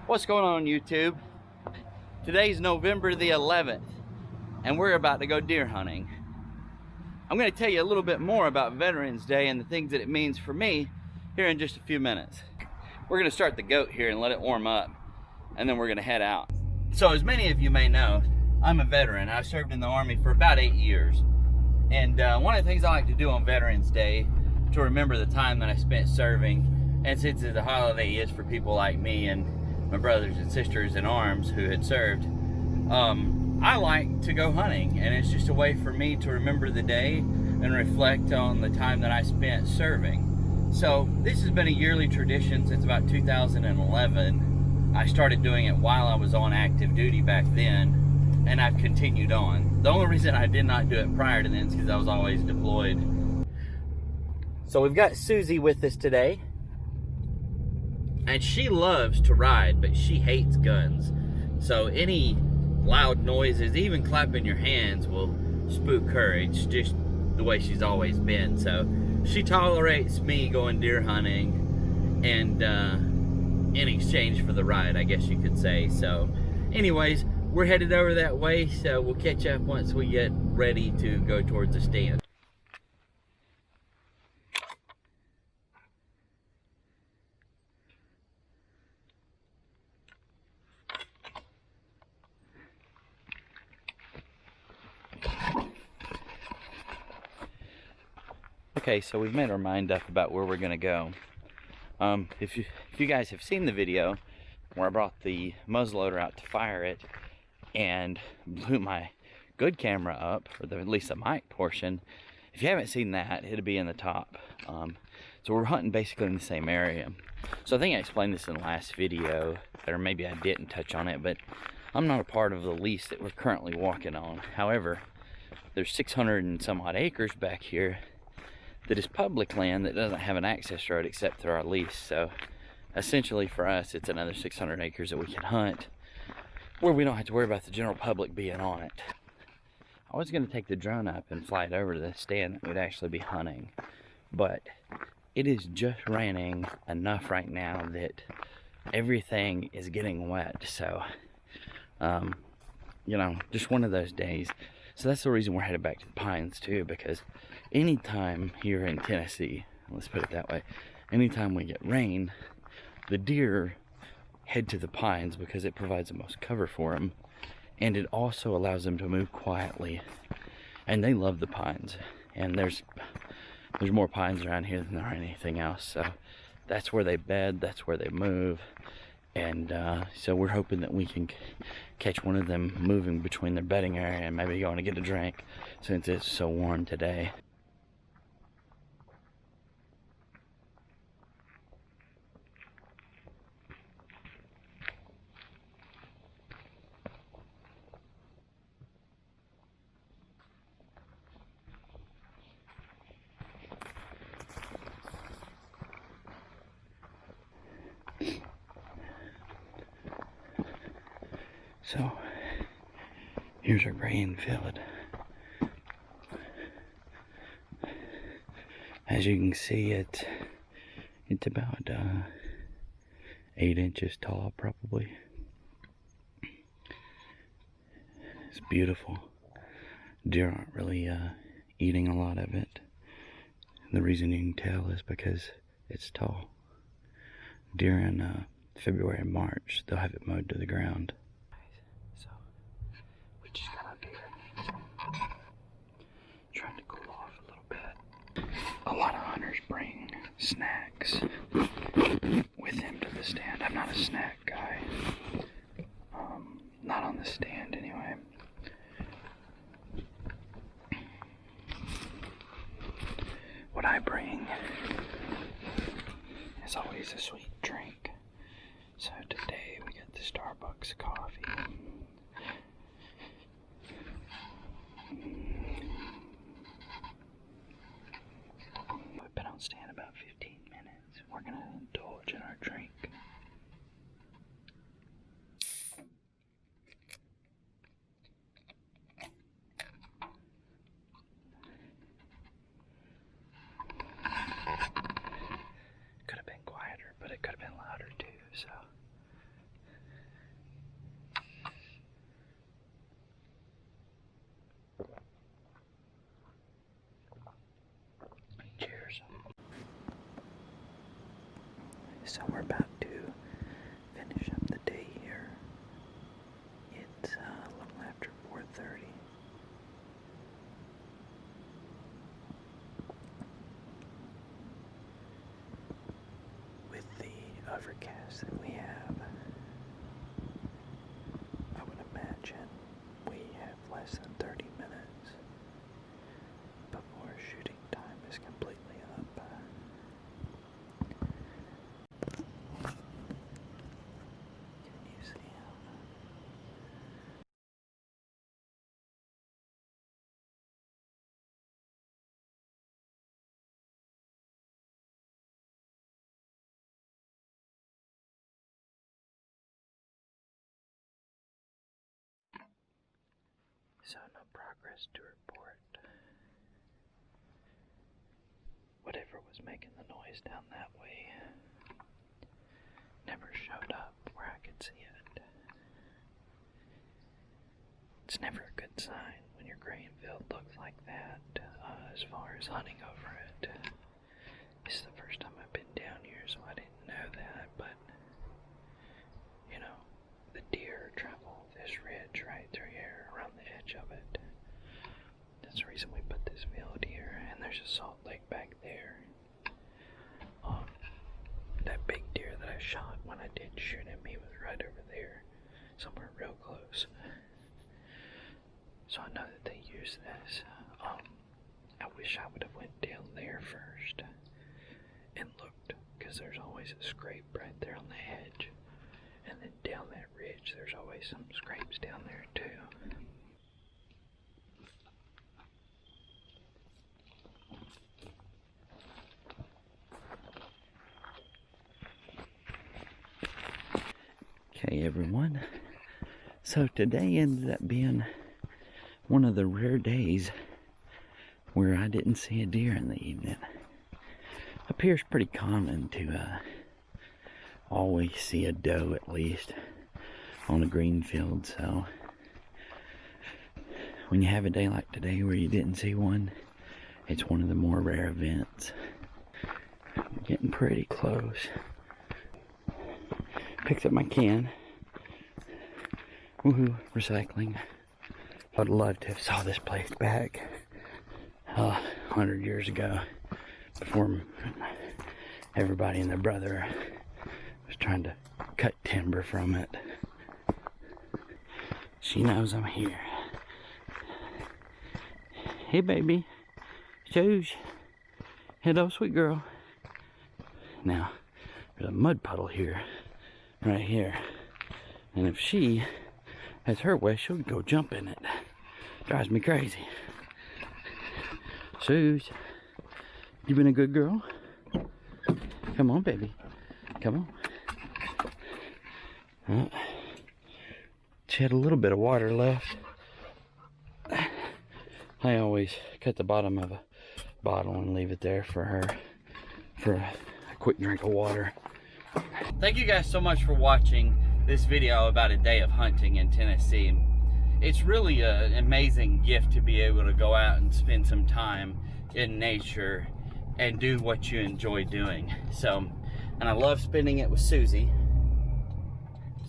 What's going on YouTube? Today's November the 11th and we're about to go deer hunting. I'm going to tell you a little bit more about Veterans Day and the things that it means for me here in just a few minutes. We're going to start the goat here and let it warm up, and then we're going to head out. So as many of you may know, I'm a veteran. I served in the Army for about 8 years. And one of the things I like to do on Veterans Day to remember the time that I spent serving, and since the holiday is for people like me and my brothers and sisters in arms who had served, I like to go hunting, and it's just a way for me to remember the day and reflect on the time that I spent serving. So this has been a yearly tradition since about 2011. I started doing it while I was on active duty back then, and I've continued on. The only reason I did not do it prior to then is because I was always deployed. So we've got Susie with us today, and she loves to ride, but she hates guns. So any loud noises, even clapping your hands, will spook her. It's just the way she's always been. So she tolerates me going deer hunting, and in exchange for the ride, I guess you could say. So anyways, we're headed over that way, so we'll catch up once we get ready to go towards the stand. Okay, so we've made our mind up about where we're gonna go. If you guys have seen the video where I brought the muzzleloader out to fire it and blew my good camera up, or at least the mic portion, if you haven't seen that, it'll be in the top. So we're hunting basically in the same area. So I think I explained this in the last video, or maybe I didn't touch on it, but I'm not a part of the lease that we're currently walking on. However, there's 600 and some odd acres back here that is public land that doesn't have an access road except through our lease. So essentially for us, it's another 600 acres that we can hunt where we don't have to worry about the general public being on it. I was going to take the drone up and fly it over to the stand that we'd actually be hunting, but it is just raining enough right now that everything is getting wet. So you know, just one of those days. So that's the reason we're headed back to the Pines too, because anytime here in Tennessee, let's put it that way, anytime we get rain, the deer head to the Pines because it provides the most cover for them, and it also allows them to move quietly, and they love the pines. And there's more pines around here than there are anything else, so that's where they bed, that's where they move. And so we're hoping that we can catch one of them moving between their bedding area and maybe going to get a drink since it's so warm today. So here's our grain field. As you can see, it It's about 8 inches tall, probably. It's beautiful. Deer aren't really eating a lot of it. The reason you can tell is because it's tall. Deer in February and March, they'll have it mowed to the ground. So, we just got up here, trying to cool off a little bit. A lot of hunters bring snacks with them to the stand. I'm not a snack guy. Not on the stand anyway. What I bring is always a sweet drink. So today we got the Starbucks coffee. We've been on stand about 15 minutes. We're gonna indulge in our drink. Could have been quieter, but it could have been louder too, so. Cheers. So we're about to finish up the day here. It's a little after 4:30. With the overcast that we have, I would imagine we have less than 30 minutes before shooting time is completely up. Can you see him? So no progress to report. Whatever was making the noise down that way never showed up where I could see it. It's never a good sign when your grain field looks like that, as far as hunting over it. This is the first time I've been down here, so I didn't know that, but, you know, the deer travel this ridge right through here, around the edge of it. That's the reason we put this field here, and there's a salt lake back there. That big deer that I shot when I did shoot him, he was right over there, somewhere real close. So I know that they use this. I wish I would have went down there first and looked, because there's always a scrape right there on the edge. And then down that ridge, there's always some scrapes down there too. Okay, everyone. So today ended up being one of the rare days where I didn't see a deer in the evening. Appears pretty common to always see a doe at least on a green field, so when you have a day like today where you didn't see one, it's one of the more rare events. We're getting pretty close. Picked up my can. Woohoo, recycling. I'd love to have saw this place back 100 years ago, before everybody and their brother was trying to cut timber from it. She knows I'm here. Hey baby, Shoes. Hello sweet girl. Now, there's a mud puddle here, right here. And if she has her way, she'll go jump in it. Drives me crazy. Suze, you been a good girl? Come on, baby. Come on. She had a little bit of water left. I always cut the bottom of a bottle and leave it there for her for a quick drink of water. Thank you guys so much for watching this video about a day of hunting in Tennessee. It's really an amazing gift to be able to go out and spend some time in nature and do what you enjoy doing. So, and I love spending it with Susie.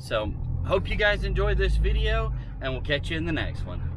So, hope you guys enjoyed this video, and we'll catch you in the next one.